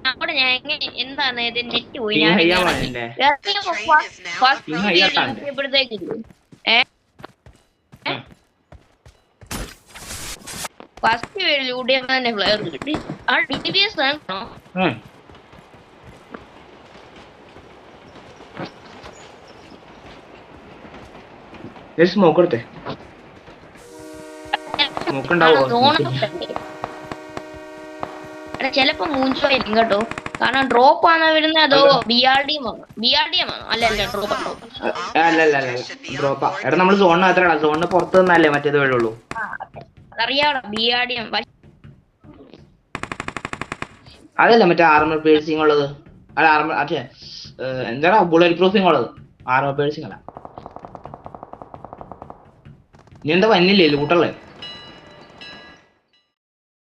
അവിടെ ഞാൻ എന്താണ് ഇത് നെറ്റ് പോയി King ഞാൻ Haya മോനെ King Haya ആണ് പ്പോഴത്തേക്കില്ലേ ഫസ്റ്റ് ലൂഡിയ തന്നെ ഫ്ലെയർ കിട്ടി ആ DBS ആണോ സ്മോക്ക് എടുത്തേ സ്മോക്ക് ഉണ്ടാവോ ചിലപ്പോ മൂഞ്ചോയിരിക്കും കേട്ടോ കാരണം ഡ്രോപ്പ് ആണോ വരുന്നത് അതോ BRDM ആണോ അല്ല ഡ്രോപ്പ് അല്ല ഡ്രോപ്പാ എടാ നമ്മള് സോണിന് മാത്രമാണ് സോണിന് പുറത്ത് നിന്നല്ലേ മറ്റേത് വരുള്ളൂ അതറിയാമോ BRDM അതല്ല മറ്റേ ആർമർ പേഴ്സിങ് ഉള്ളത് അല്ല ആർമർ അതെ എന്താടാ ബുള്ളറ്റ് പ്രൂഫിങ് ഉള്ളത് ആർമർ പേഴ്സിങ് അല്ല നീ എന്താ വന്നില്ലേ കൂട്ടല്ലേ